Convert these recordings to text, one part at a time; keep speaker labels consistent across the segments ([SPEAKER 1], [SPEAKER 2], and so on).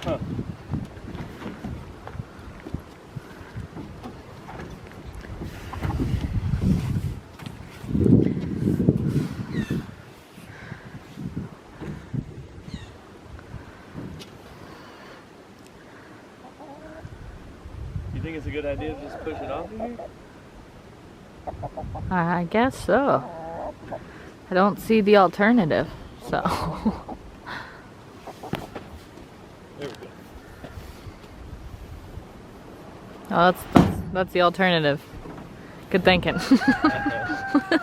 [SPEAKER 1] Huh. You think it's a good idea to just push it off of here?
[SPEAKER 2] I guess so. I don't see the alternative, so.
[SPEAKER 1] There we go.
[SPEAKER 2] Oh, that's the alternative. Good thinking.
[SPEAKER 1] Alright.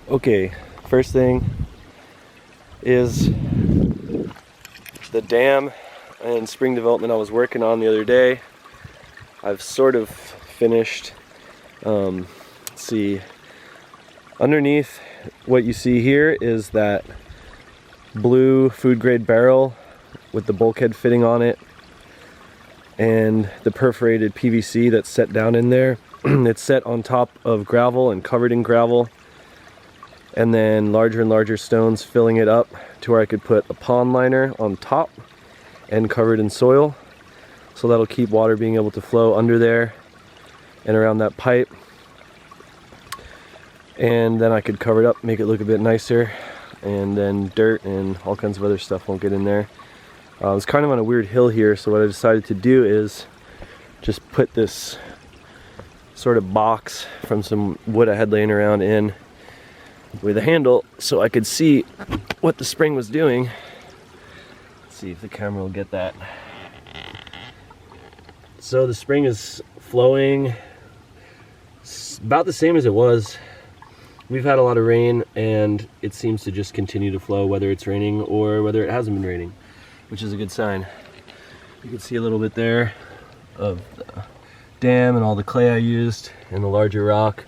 [SPEAKER 1] Okay, first thing is the dam and spring development I was working on the other day. I've sort of finished. Let's see, underneath what you see here is that blue food grade barrel with the bulkhead fitting on it and the perforated PVC that's set down in there. It's set on top of gravel and covered in gravel, and then larger and larger stones filling it up to where I could put a pond liner on top and covered in soil, so that'll keep water being able to flow under there and around that pipe. And then I could cover it up, make it look a bit nicer, and then dirt and all kinds of other stuff won't get in there. I was kind of on a weird hill here, so what I decided to do is just put this sort of box from some wood I had laying around in with a handle so I could see what the spring was doing. Let's see if the camera will get that. So the spring is flowing about the same as it was. We've had a lot of rain and it seems to just continue to flow whether it's raining or whether it hasn't been raining, which is a good sign. You can see a little bit there of the dam and all the clay I used and the larger rock.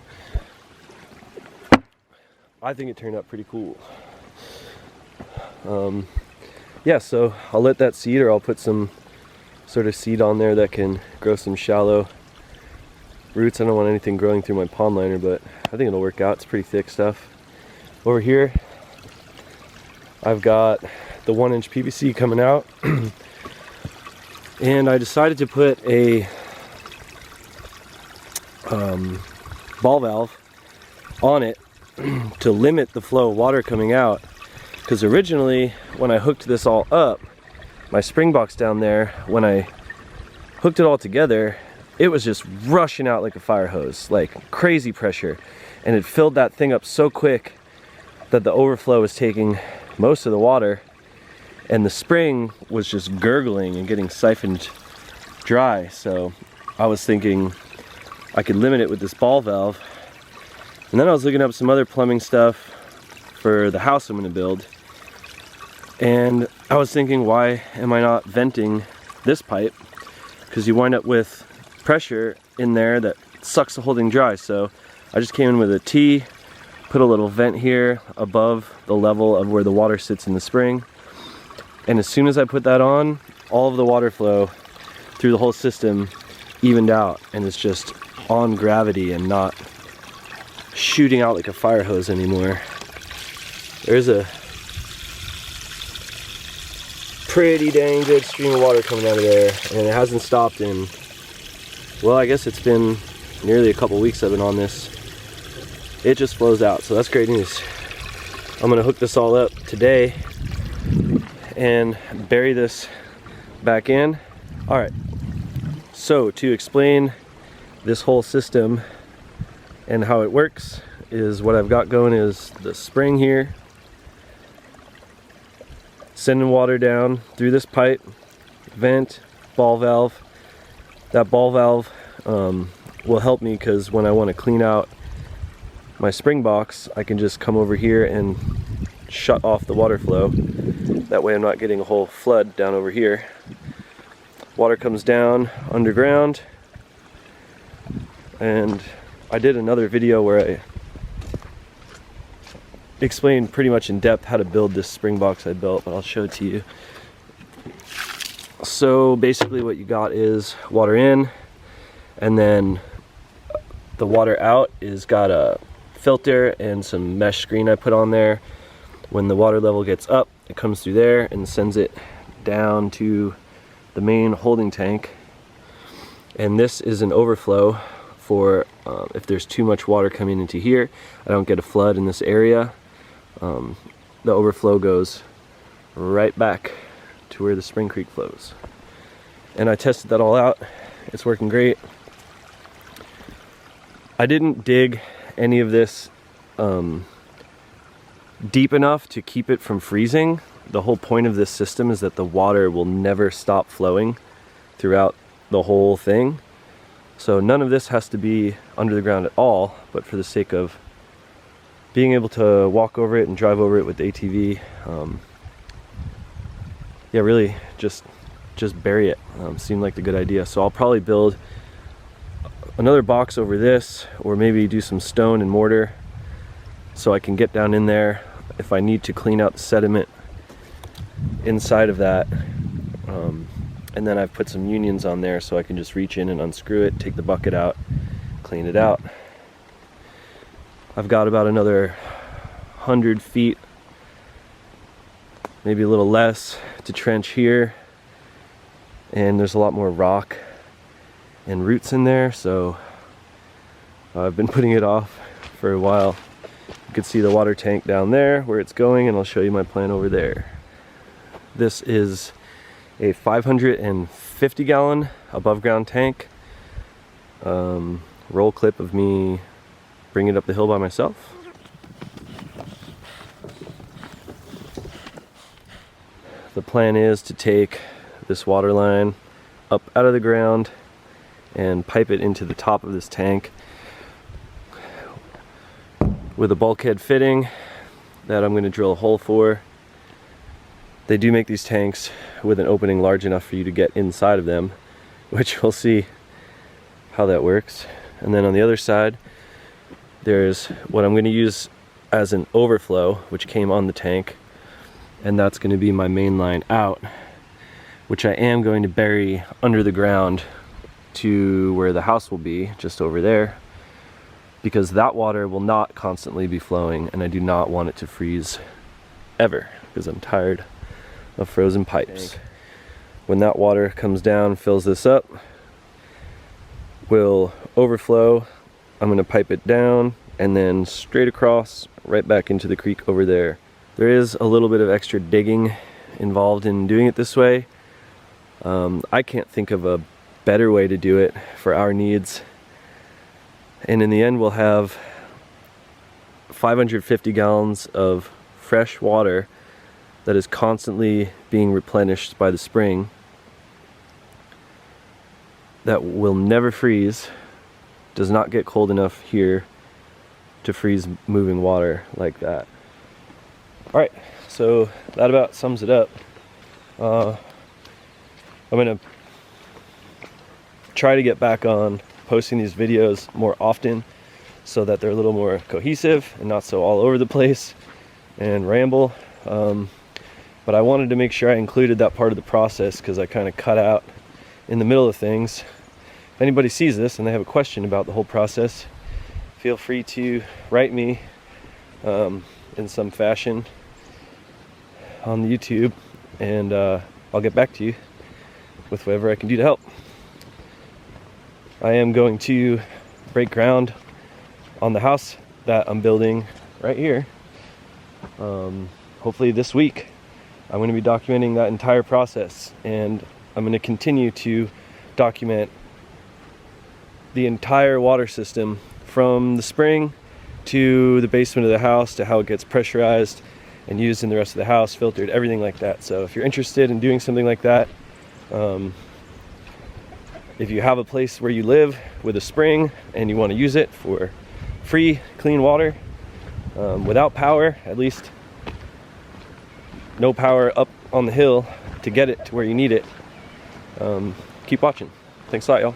[SPEAKER 1] I think it turned out pretty cool. Yeah, so I'll let that seed, or I'll put some sort of seed on there that can grow some shallow roots. I don't want anything growing through my pond liner, but I think it'll work out. It's pretty thick stuff. Over here, I've got the 1-inch PVC coming out, and I decided to put a ball valve on it to limit the flow of water coming out, because originally when I hooked this all up, my spring box down there, when I hooked it all together, it was just rushing out like a fire hose, like crazy pressure, and it filled that thing up so quick that the overflow was taking most of the water, and the spring was just gurgling and getting siphoned dry. So I was thinking I could limit it with this ball valve. And then I was looking up some other plumbing stuff for the house I'm going to build, and I was thinking, why am I not venting this pipe? Because you wind up with pressure in there that sucks the whole thing dry. So I just came in with a T, put a little vent here above the level of where the water sits in the spring, and as soon as I put that on, all of the water flow through the whole system evened out, and it's just on gravity and not shooting out like a fire hose anymore. There's a pretty dang good stream of water coming out of there, and it hasn't stopped in, well, I guess it's been nearly a couple weeks I've been on this. It just flows out, so that's great news. I'm gonna hook this all up today and bury this back in. All right, so to explain this whole system and how it works is what I've got going is the spring here, sending water down through this pipe, vent, ball valve. That ball valve will help me because when I want to clean out my spring box, I can just come over here and shut off the water flow. That way I'm not getting a whole flood down over here. Water comes down underground, and I did another video where I explained pretty much in depth how to build this spring box I built, but I'll show it to you. So basically what you got is water in, and then the water out is got a filter and some mesh screen I put on there. When the water level gets up, it comes through there and sends it down to the main holding tank. And this is an overflow for if there's too much water coming into here, I don't get a flood in this area. The overflow goes right back to where the Spring Creek flows. And I tested that all out. It's working great. I didn't dig any of this deep enough to keep it from freezing. The whole point of this system is that the water will never stop flowing throughout the whole thing. So none of this has to be under the ground at all, but for the sake of being able to walk over it and drive over it with the ATV, yeah, really just bury it. Seemed like the good idea. So I'll probably build another box over this, or maybe do some stone and mortar so I can get down in there if I need to clean out the sediment inside of that. And then I've put some unions on there so I can just reach in and unscrew it, take the bucket out, clean it out. I've got about another 100 feet, maybe a little less, to trench here. And there's a lot more rock and roots in there, so I've been putting it off for a while. You can see the water tank down there where it's going, and I'll show you my plan over there. This is a 550 gallon above ground tank. Roll clip of me bringing it up the hill by myself. The plan is to take this water line up out of the ground and pipe it into the top of this tank with a bulkhead fitting that I'm going to drill a hole for. They do make these tanks with an opening large enough for you to get inside of them, which we'll see how that works. And then on the other side, there's what I'm going to use as an overflow, which came on the tank, and that's going to be my main line out, which I am going to bury under the ground to where the house will be, just over there, because that water will not constantly be flowing, and I do not want it to freeze ever, because I'm tired of frozen pipes. When that water comes down, fills this up, will overflow. I'm going to pipe it down and then straight across right back into the creek over there. There is a little bit of extra digging involved in doing it this way. I can't think of a better way to do it for our needs. And in the end, we'll have 550 gallons of fresh water that is constantly being replenished by the spring, that will never freeze, does not get cold enough here to freeze moving water like that. All right, so that about sums it up. I'm gonna try to get back on posting these videos more often so that they're a little more cohesive and not so all over the place and ramble. But I wanted to make sure I included that part of the process because I kind of cut out in the middle of things. If anybody sees this and they have a question about the whole process, feel free to write me in some fashion on the YouTube, and I'll get back to you with whatever I can do to help. I am going to break ground on the house that I'm building right here. Hopefully this week. I'm going to be documenting that entire process, and I'm going to continue to document the entire water system from the spring to the basement of the house to how it gets pressurized and used in the rest of the house, filtered, everything like that. So if you're interested in doing something like that, if you have a place where you live with a spring and you want to use it for free, clean water, without power, at least no power up on the hill to get it to where you need it, keep watching. Thanks a lot, y'all.